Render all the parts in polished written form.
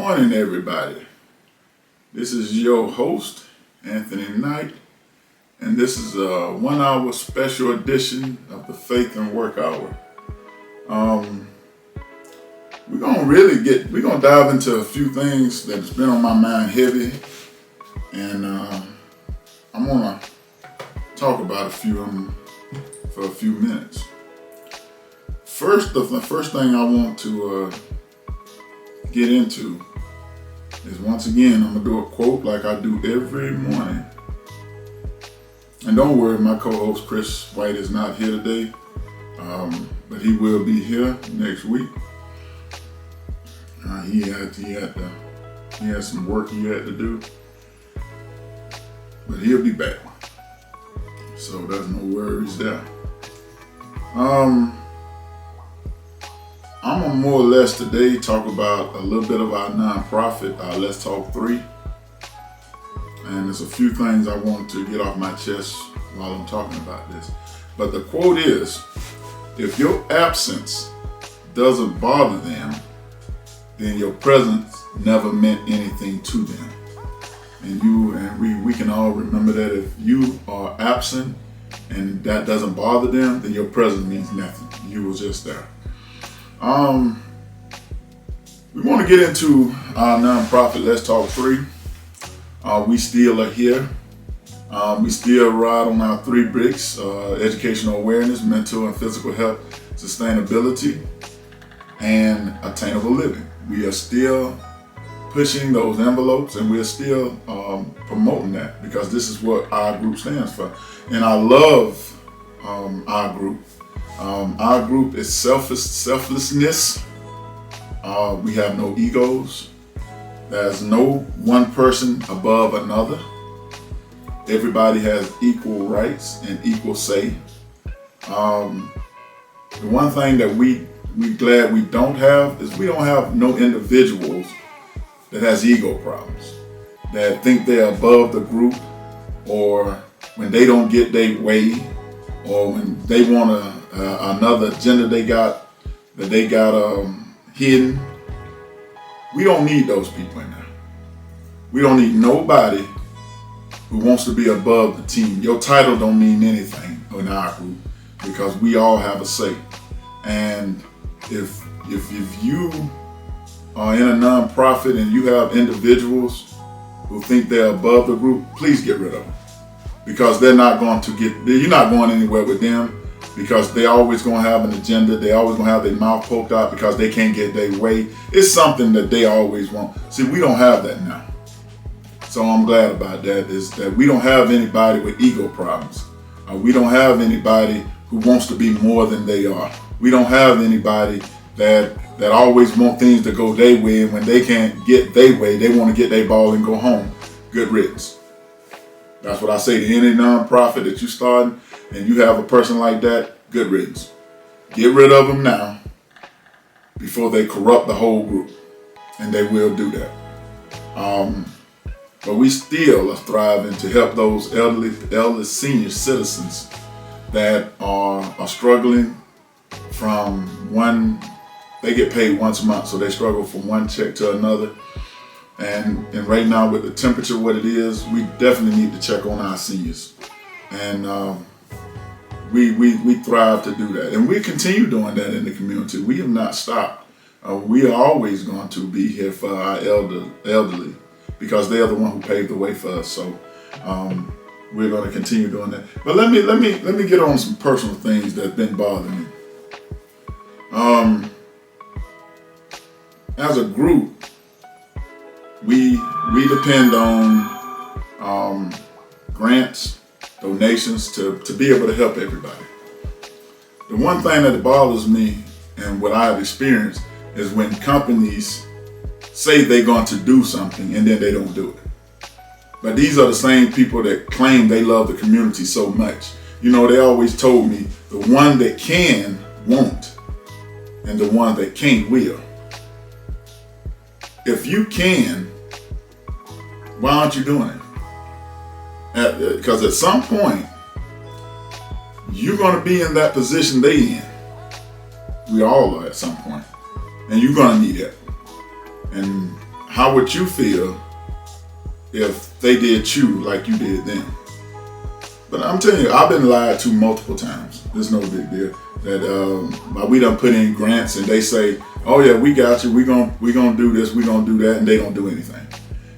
morning, everybody. This is your host, Anthony Knight, and this is a 1 hour special edition of the Faith and Work Hour. We're gonna dive into a few things that's been on my mind heavy, and I'm gonna talk about a few of them for a few minutes. The first thing I want to get into is, once again, I'm gonna do a quote like I do every morning. And don't worry, my co-host Chris White is not here today, but he will be here next week. He had some work he had to do, but he'll be back. So there's no worries there. I'm gonna more or less today talk about a little bit of our nonprofit, Let's Talk 3. And there's a few things I want to get off my chest while I'm talking about this. But the quote is, if your absence doesn't bother them, then your presence never meant anything to them. And we can all remember that. If you are absent and that doesn't bother them, then your presence means nothing. You were just there. We want to get into our nonprofit, Let's Talk 3. We still are here. We still ride on our 3 bricks: educational awareness, mental and physical health, sustainability, and attainable living. We are still pushing those envelopes, and we're still promoting that, because this is what our group stands for. And I love our group. Our group is selflessness. We have no egos. There's no one person above another. Everybody has equal rights and equal say. The one thing that we glad we don't have is we don't have no individuals that has ego problems, that think they're above the group, or when they don't get their way, or when they want another agenda they got hidden. We don't need those people in there. We don't need nobody who wants to be above the team. Your title don't mean anything in our group, because we all have a say. And if you are in a nonprofit and you have individuals who think they're above the group, please get rid of them, because you're not going anywhere with them, because they always going to have an agenda. They always going to have their mouth poked out because they can't get their way. It's something that they always want. See, we don't have that now. So I'm glad about that, is that we don't have anybody with ego problems. We don't have anybody who wants to be more than they are. We don't have anybody that always want things to go their way, and when they can't get their way, they want to get their ball and go home. Good riddance. That's what I say to any nonprofit that you starting, and you have a person like that. Good riddance. Get rid of them now before they corrupt the whole group, and they will do that. But we still are striving to help those elderly senior citizens that are struggling from they get paid once a month, so they struggle from one check to another. And right now, with the temperature what it is, we definitely need to check on our seniors. And we thrive to do that. And we continue doing that in the community. We have not stopped. We are always going to be here for our elderly, because they are the one who paved the way for us. So we're going to continue doing that. But let me get on some personal things that's been bothering me. As a group, we depend on grants, donations to be able to help everybody. The one thing that bothers me, and what I've experienced, is when companies say they're going to do something and then they don't do it. But these are the same people that claim they love the community so much. You know, they always told me the one that can won't, and the one that can't will. If you can, why aren't you doing it? Because at some point, you're going to be in that position they in. We all are at some point. And you're going to need it. And how would you feel if they did you like you did them? But I'm telling you, I've been lied to multiple times. There's no big deal. That we done put in grants and they say, oh yeah, we got you. We gonna do this. We gonna do that, and they don't do anything.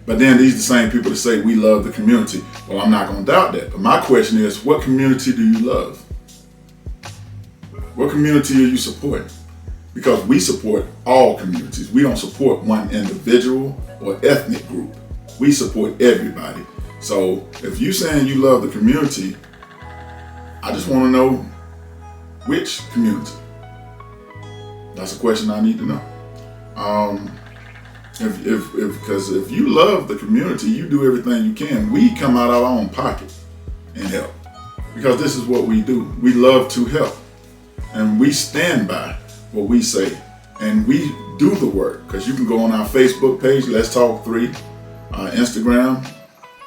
But then these are the same people that say we love the community. Well, I'm not gonna doubt that. But my question is, what community do you love? What community are you supporting? Because we support all communities. We don't support one individual or ethnic group. We support everybody. So if you're saying you love the community, I just want to know which community. That's a question I need to know. Because if you love the community, you do everything you can. We come out of our own pocket and help, because this is what we do. We love to help, and we stand by what we say, and we do the work. Because you can go on our Facebook page, Let's Talk 3, Instagram,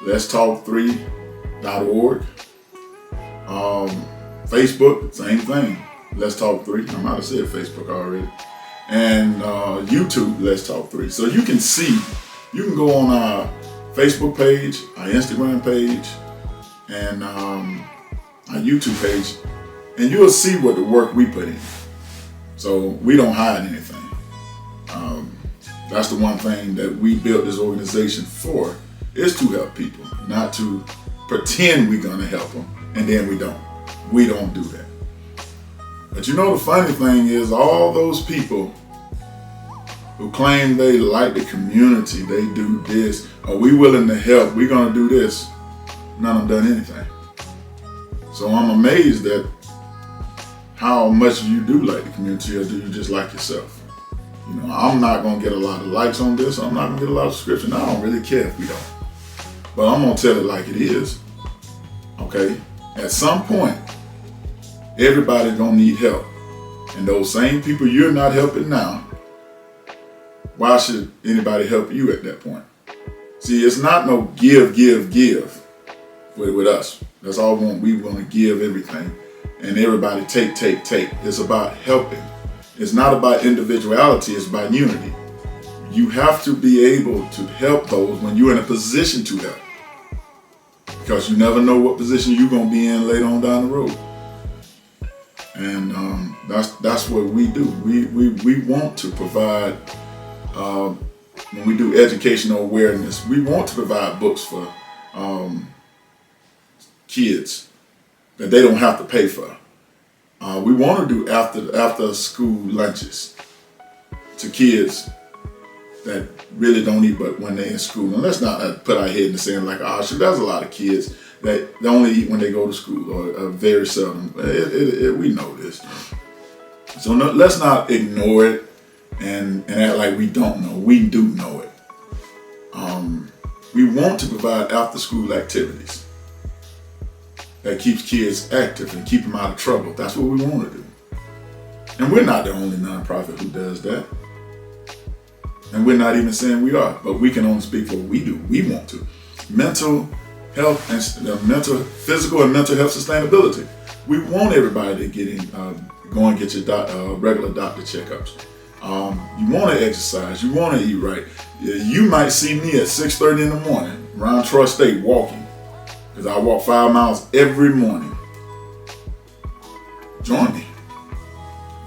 Let's Talk 3.org, Facebook, same thing, Let's Talk 3. I might have said Facebook already. And YouTube, Let's Talk 3. So you can see, you can go on our Facebook page, our Instagram page, and our YouTube page, and you'll see what the work we put in. So we don't hide anything. That's the one thing that we built this organization for, is to help people, not to pretend we're gonna help them and then we don't. We don't do that. But you know, the funny thing is, all those people who claim they like the community, they do this, are we willing to help, we're gonna do this, none of them done anything. So I'm amazed at how much you do like the community, or do you just like yourself? You know, I'm not gonna get a lot of likes on this, I'm not gonna get a lot of subscription. I don't really care if we don't. But I'm gonna tell it like it is. Okay? At some point, everybody's gonna need help. And those same people you're not helping now, why should anybody help you at that point? See, it's not no give with us. That's all we want. We want to give everything. And everybody take. It's about helping. It's not about individuality, it's about unity. You have to be able to help those when you're in a position to help. Because you never know what position you're going to be in later on down the road. And that's what we do. We want to provide, when we do educational awareness, we want to provide books for kids that they don't have to pay for. We want to do after school lunches to kids that really don't eat but when they're in school. And let's not put our head in the sand like, oh, sure, there's a lot of kids that they only eat when they go to school, or very seldom. We know this. So let's not ignore it and act like we don't know. We do know it. We want to provide after school activities that keeps kids active and keep them out of trouble. That's what we want to do. And we're not the only nonprofit who does that. And we're not even saying we are, but we can only speak for what we do. We want to. Mental health and physical and mental health sustainability. We want everybody to get in, go and get your regular doctor checkups. You want to exercise. You want to eat right. You might see me at 6:30 in the morning around Troy State walking, because I walk 5 miles every morning. Join me.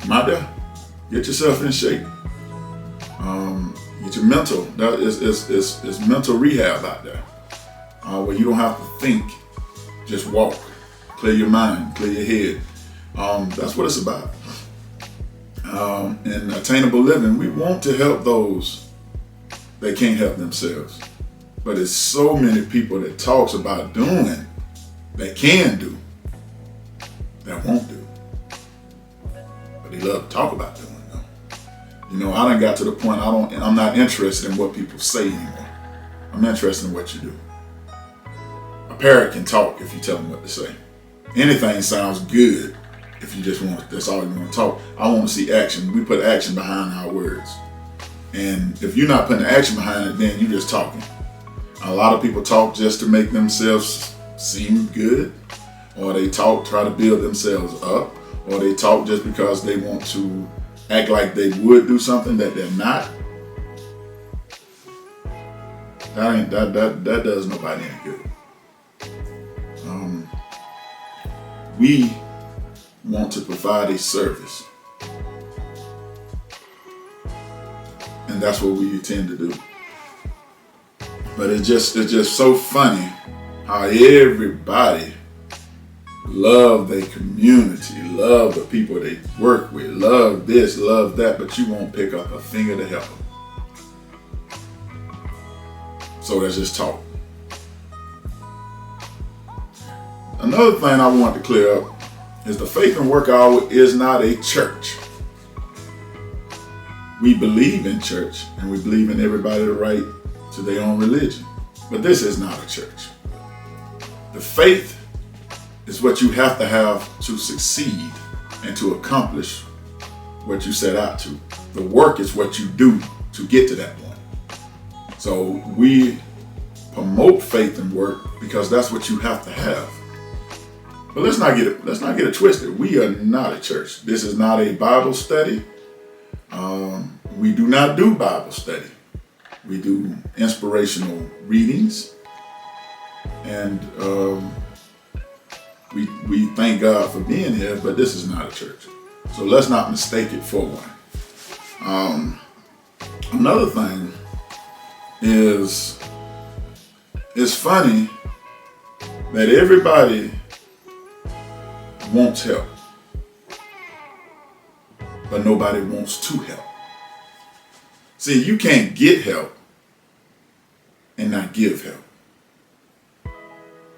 Come out there. Get yourself in shape. Get your mental. It's mental rehab out there, where you don't have to think. Just walk. Clear your mind. Clear your head. That's what it's about. In attainable living, we want to help those that can't help themselves. But it's so many people that talks about doing, that can do, that won't do. But they love to talk about doing, though. You know, I done got to the point I'm not interested in what people say anymore. I'm interested in what you do. A parrot can talk if you tell them what to say. Anything sounds good if you just want, that's all you want to talk. I want to see action. We put action behind our words. And if you're not putting action behind it, then you're just talking. A lot of people talk just to make themselves seem good, or they talk, try to build themselves up, or they talk just because they want to act like they would do something that they're not. That does nobody any good. We want to provide a service, and that's what we intend to do. But it's just so funny how everybody love their community, love the people they work with, love this, love that, but you won't pick up a finger to help them. So that's just talk. Another thing I want to clear up is the Faith and Work Hour is not a church. We believe in church and we believe in everybody the right to their own religion. But this is not a church. The faith is what you have to succeed and to accomplish what you set out to. The work is what you do to get to that point. So we promote faith and work because that's what you have to have. But let's not get it twisted. We are not a church. This is not a Bible study. We do not do Bible study. We do inspirational readings, and we thank God for being here. But this is not a church, so let's not mistake it for one. Another thing is, it's funny that everybody wants help, but nobody wants to help. See, you can't get help and not give help.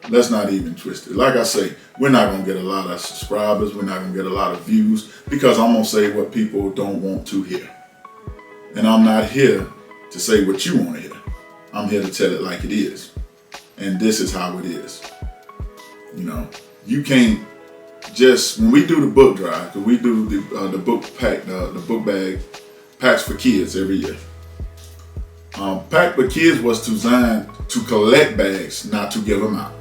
Let's not even twist it. Like I say, we're not going to get a lot of subscribers. We're not going to get a lot of views because I'm going to say what people don't want to hear. And I'm not here to say what you want to hear. I'm here to tell it like it is. And this is how it is. You know, you can't just, when we do the book drive, because we do the book pack, the book bag packs for kids every year. Pack for Kids was designed to collect bags, not to give them out.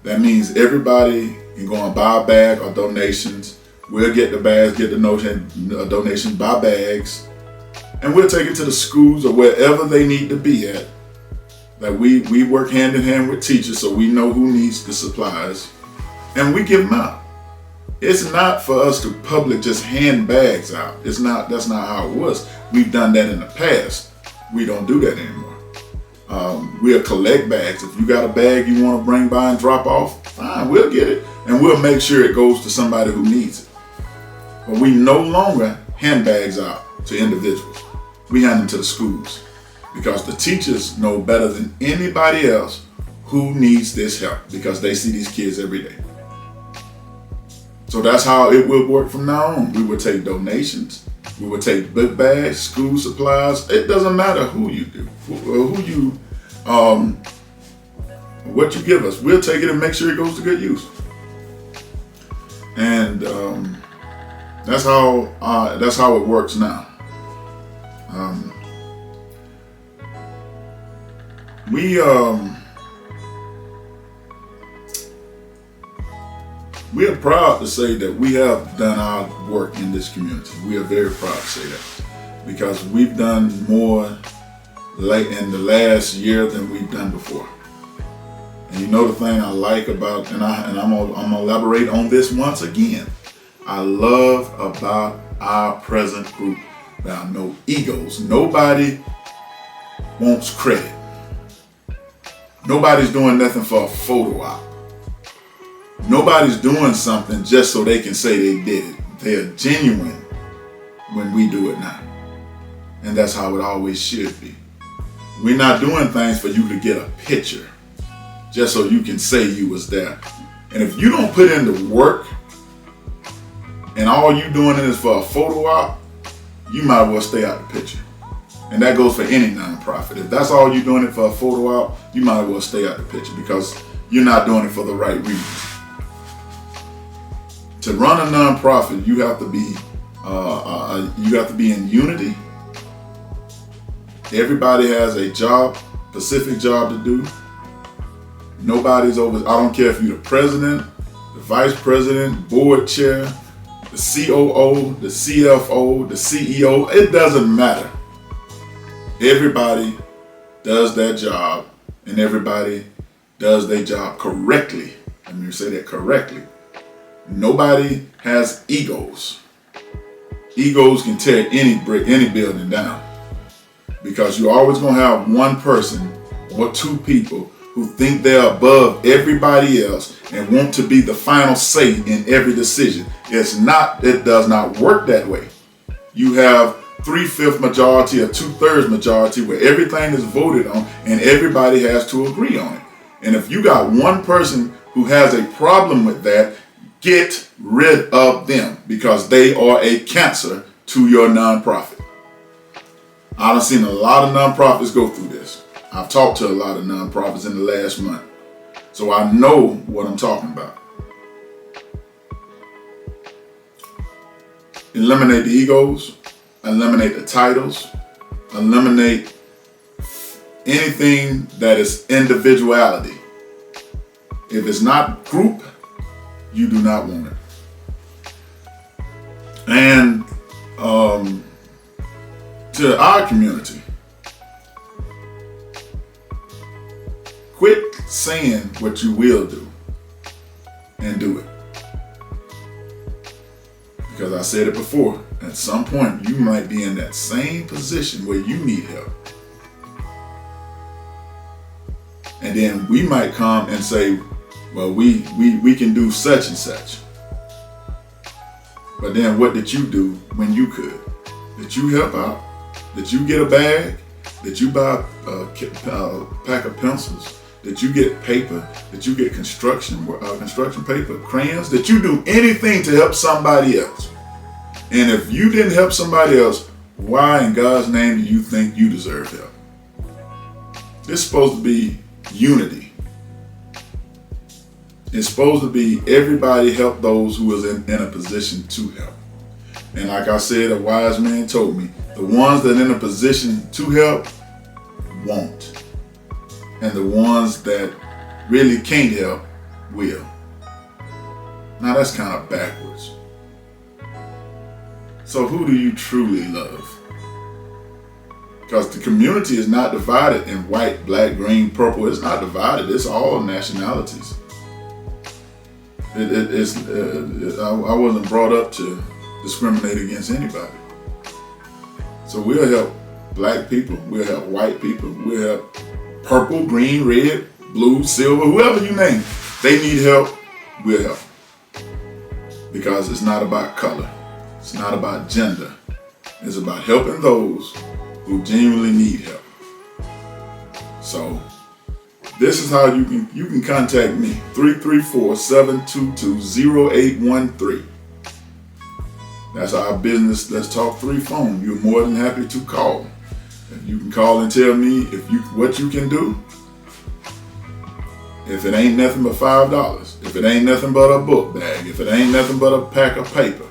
That means everybody can go and buy a bag or donations. We'll get the bags, get the donations, buy bags, and we'll take it to the schools or wherever they need to be at. That we work hand in hand with teachers so we know who needs the supplies, and we give them out. It's not for us to public just hand bags out. That's not how it was. We've done that in the past. We don't do that anymore. We'll collect bags. If you got a bag you want to bring by and drop off, fine, we'll get it. And we'll make sure it goes to somebody who needs it. But we no longer hand bags out to individuals. We hand them to the schools because the teachers know better than anybody else who needs this help because they see these kids every day. So that's how it will work from now on. We will take donations. We will take book bags, school supplies. It doesn't matter who you do, what you give us. We'll take it and make sure it goes to good use. And that's how it works now. We are proud to say that we have done our work in this community. We are very proud to say that because we've done more late in the last year than we've done before. And you know the thing I like about, and I'm gonna elaborate on this once again. I love about our present group. There are no egos. Nobody wants credit. Nobody's doing nothing for a photo op. Nobody's doing something just so they can say they did it. They're genuine when we do it now. And that's how it always should be. We're not doing things for you to get a picture just so you can say you was there. And if you don't put in the work and all you doing is for a photo op, you might as well stay out the picture. And that goes for any nonprofit. If that's all you're doing it for a photo op, you might as well stay out the picture because you're not doing it for the right reasons. To run a nonprofit, you have to be in unity. Everybody has a job, specific job to do. Nobody's over. I don't care if you're the president, the vice president, board chair, the COO, the CFO, the CEO. It doesn't matter. Everybody does their job and everybody does their job correctly. Let me say that correctly. Nobody has egos. Egos can tear any building down, because you're always going to have one person or two people who think they're above everybody else and want to be the final say in every decision. It does not work that way. You have 3/5 majority or 2/3 majority where everything is voted on and everybody has to agree on it. And if you got one person who has a problem with that, get rid of them, because they are a cancer to your nonprofit. I've seen a lot of nonprofits go through this. I've talked to a lot of nonprofits in the last month, so I know what I'm talking about. Eliminate the egos, eliminate the titles, eliminate anything that is individuality. If it's not group, you do not want it. And to our community, quit saying what you will do and do it. Because I said it before, at some point you might be in that same position where you need help. And then we might come and say, well, we can do such and such. But then what did you do when you could? Did you help out? Did you get a bag? Did you buy a pack of pencils? Did you get paper? Did you get construction paper, crayons? Did you do anything to help somebody else? And if you didn't help somebody else, why in God's name do you think you deserve help? It's supposed to be unity. It's supposed to be everybody help those who is in a position to help. And like I said, a wise man told me, the ones that are in a position to help won't. And the ones that really can't help will. Now that's kind of backwards. So who do you truly love? Because the community is not divided in white, black, green, purple. It's not divided. It's all nationalities. I wasn't brought up to discriminate against anybody. So we'll help black people. We'll help white people. We'll help purple, green, red, blue, silver, whoever you name. They need help. We'll help. Because it's not about color. It's not about gender. It's about helping those who genuinely need help. So this is how you can contact me, 334-722-0813. That's our business Let's Talk 3 phone. You're more than happy to call. If you can call and tell me what you can do. If it ain't nothing but $5, if it ain't nothing but a book bag, if it ain't nothing but a pack of paper,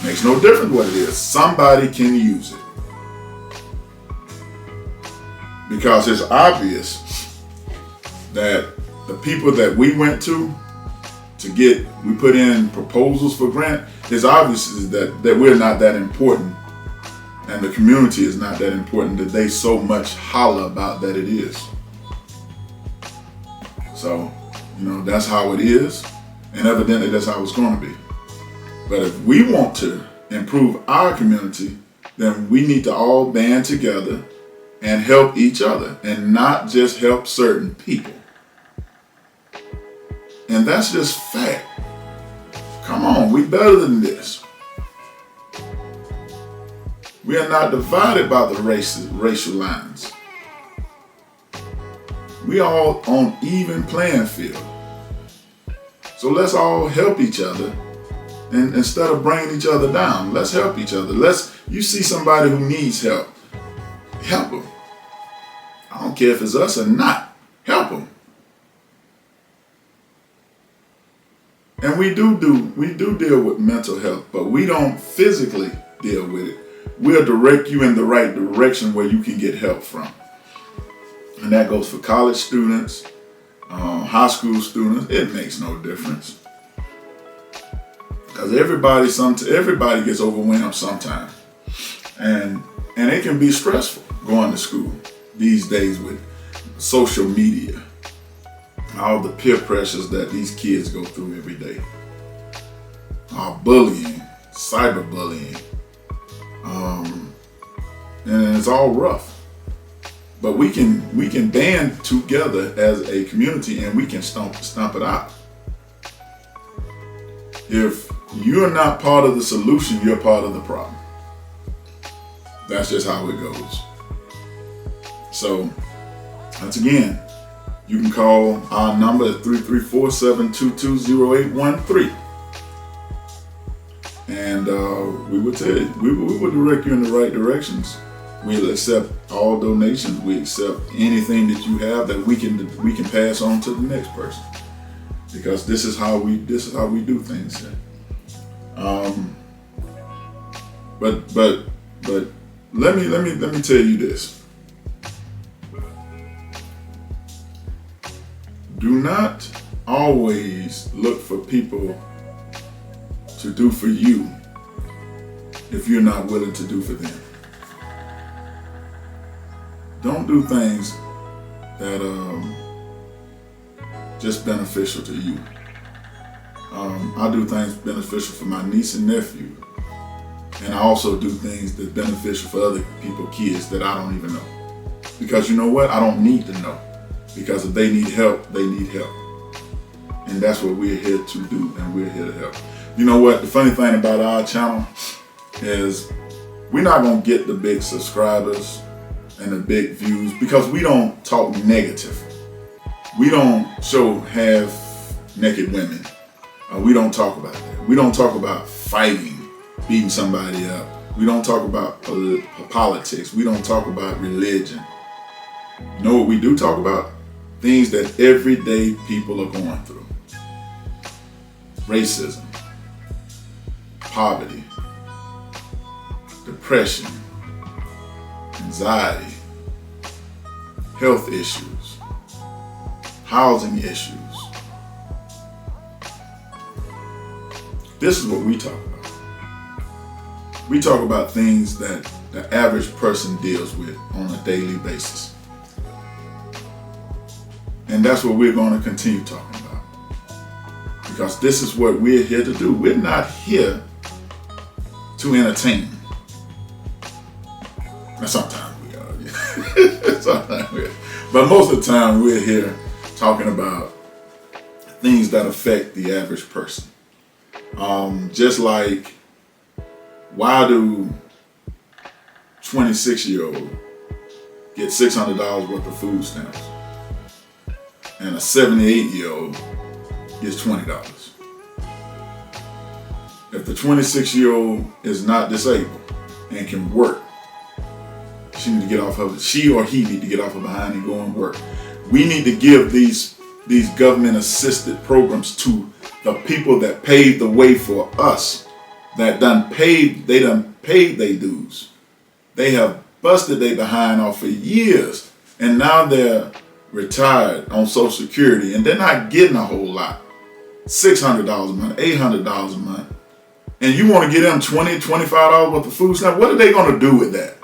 makes no difference what it is. Somebody can use it. Because it's obvious that the people that we went to we put in proposals for grant, it's obvious that we're not that important, and the community is not that important that they so much holler about that it is. So, that's how it is, and evidently that's how it's going to be. But if we want to improve our community, then we need to all band together and help each other, and not just help certain people. And that's just fact. Come on, we better than this. We are not divided by the racial lines. We all on even playing field. So let's all help each other, and instead of bringing each other down, let's help each other. You see somebody who needs help, help them. I don't care if it's us or not, help them. And we do deal with mental health, but we don't physically deal with it. We'll direct you in the right direction where you can get help from. And that goes for college students, high school students. It makes no difference. Because everybody gets overwhelmed sometime. And it can be stressful going to school these days with social media, all the peer pressures that these kids go through every day, bullying, cyberbullying, and it's all rough. But we can band together as a community and we can stomp it out. If you're not part of the solution, you're part of the problem. That's just how it goes. So, once again, you can call our number at 334-722-0813. And we will tell you, we will direct you in the right directions. We'll accept all donations. We accept anything that you have that we can pass on to the next person, because this is how we do things. But let me tell you this. Do not always look for people to do for you if you're not willing to do for them. Don't do things that just beneficial to you. I do things beneficial for my niece and nephew, and I also do things that beneficial for other people, kids that I don't even know. Because you know what? I don't need to know. Because if they need help, they need help. And that's what we're here to do, and we're here to help. You know what? The funny thing about our channel is we're not going to get the big subscribers and the big views because we don't talk negative. We don't show half-naked women. We don't talk about that. We don't talk about fighting, beating somebody up. We don't talk about politics. We don't talk about religion. You know what we do talk about? Things that everyday people are going through. Racism, poverty, depression, anxiety, health issues, housing issues. This is what we talk about. We talk about things that the average person deals with on a daily basis. And that's what we're going to continue talking about. Because this is what we're here to do. We're not here to entertain. Now, sometimes we are. Sometimes we are. But most of the time we're here talking about things that affect the average person. Just like, why do 26-year-olds get $600 worth of food stamps and a 78-year-old gets $20? If the 26-year-old is not disabled and can work, she or he need to get off her behind and go and work. We need to give these government assisted programs to the people that paved the way for us, that done paid their dues. They have busted their behind off for years, and now they're retired on Social Security, and they're not getting a whole lot. $600 a month, $800 a month. And you want to get them $20, $25 worth of food stamp? What are they going to do with that?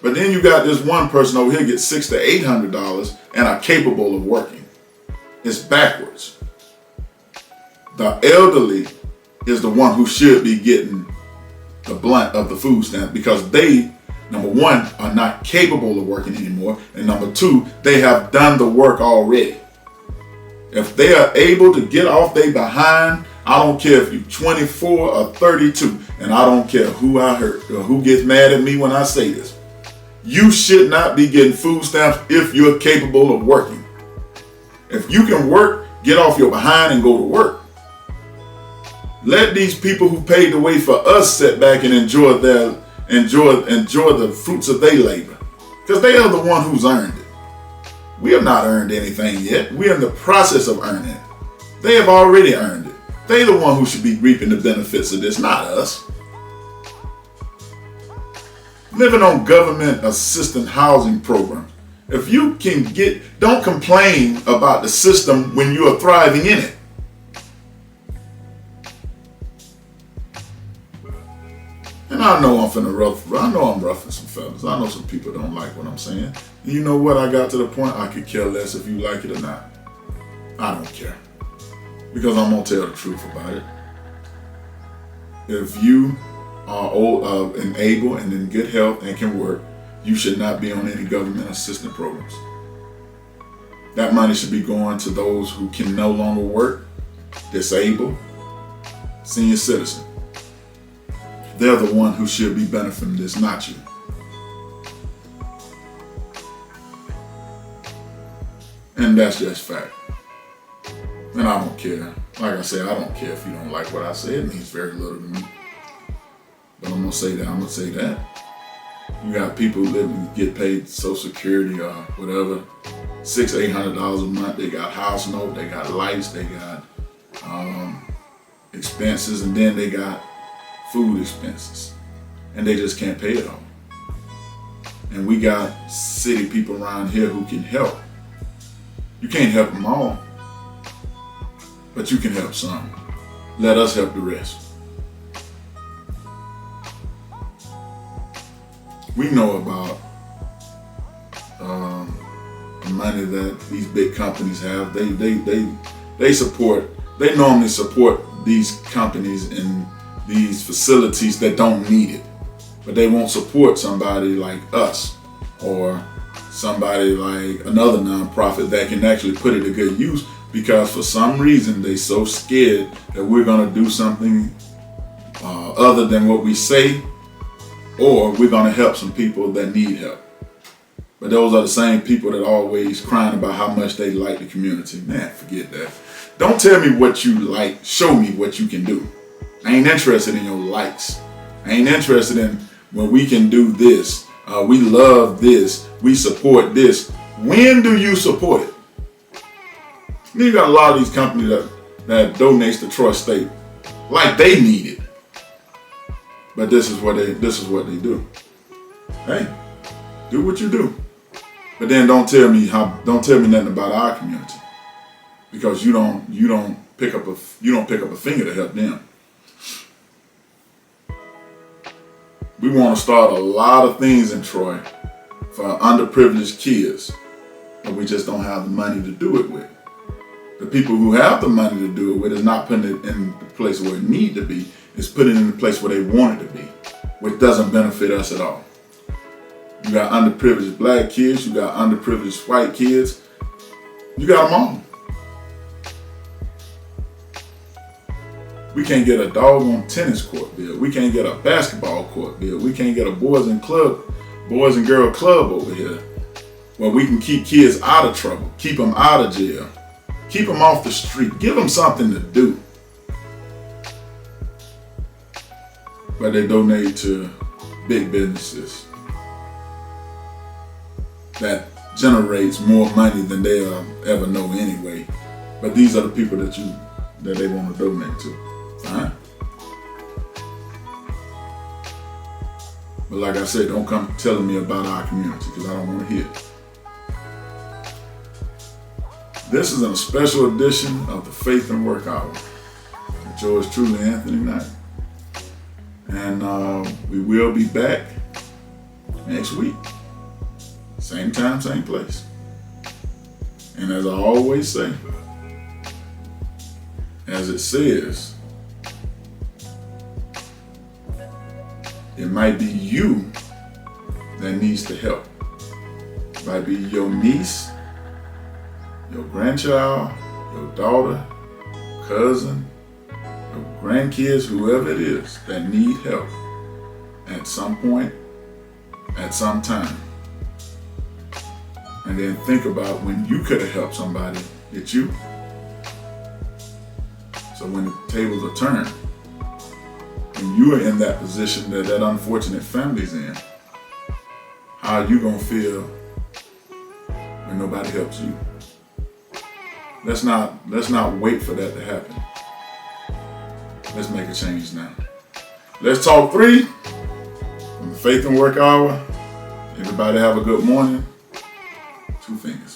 But then you got this one person over here get $600 to $800 and are capable of working. It's backwards. The elderly is the one who should be getting the blunt of the food stamp, because they, number one, are not capable of working anymore, and number two, they have done the work already. If they are able to get off their behind, I don't care if you're 24 or 32, and I don't care who I hurt or who gets mad at me when I say this. You should not be getting food stamps if you're capable of working. If you can work, get off your behind and go to work. Let these people who paid the way for us sit back and enjoy the fruits of their labor, because they are the one who's earned it. We have not earned anything yet. We are in the process of earning it. They have already earned it. They're the one who should be reaping the benefits of this, not us. Living on government assistance housing program. If you can don't complain about the system when you are thriving in it. And I know I'm roughing some feathers. I know some people don't like what I'm saying. You know what? I got to the point I could care less if you like it or not. I don't care. Because I'm going to tell the truth about it. If you are old and able and in good health and can work, you should not be on any government assistance programs. That money should be going to those who can no longer work, disabled, senior citizen. They're the one who should be benefiting this, not you. And that's just fact. And I don't care. Like I said, I don't care if you don't like what I say. It means very little to me. But I'm going to say that. I'm going to say that. You got people living, get paid Social Security or whatever, $600-800 a month. They got house note, they got lights, they got expenses, and then they got food expenses. And they just can't pay it all. And we got city people around here who can help. You can't help them all, but you can help some. Let us help the rest. We know about the money that these big companies have. They support. They normally support these companies in these facilities that don't need it, but they won't support somebody like us or somebody like another nonprofit that can actually put it to good use, because for some reason they so scared that we're going to do something other than what we say, or we're going to help some people that need help. But those are the same people that are always crying about how much they like the community. Man, forget that. Don't tell me what you like. Show me what you can do. I ain't interested in your likes. I ain't interested in when we can do this. We love this. We support this. When do you support it? You got a lot of these companies that donates to Troy State like they need it. But this is what they do. Hey, do what you do. But then don't tell me nothing about our community, because you don't pick up a finger to help them. We want to start a lot of things in Troy for underprivileged kids, but we just don't have the money to do it with. The people who have the money to do it with is not putting it in the place where it need to be. It's putting it in the place where they want it to be, which doesn't benefit us at all. You got underprivileged black kids, you got underprivileged white kids, you got them all. We can't get a doggone tennis court bill. We can't get a basketball court bill. We can't get a boys and girl club over here where we can keep kids out of trouble, keep them out of jail, keep them off the street, give them something to do. But they donate to big businesses that generates more money than they'll ever know anyway. But these are the people that they want to donate to. Fine. But like I said, don't come telling me about our community, because I don't want to hear it. This is a special edition of the Faith and Work Hour with yours truly, Anthony Knight. And we will be back next week. Same time, same place. And as I always say, as it says, it might be you that needs the help. It might be your niece, your grandchild, your daughter, cousin, your grandkids, whoever it is that need help at some point, at some time. And then think about when you could have helped somebody, did you? So when the tables are turned, when you are in that position that unfortunate family's in, how are you gonna feel when nobody helps you? Let's not wait for that to happen. Let's make a change now. Let's talk 3 on the Faith and Work Hour. Everybody have a good morning. 2 fingers.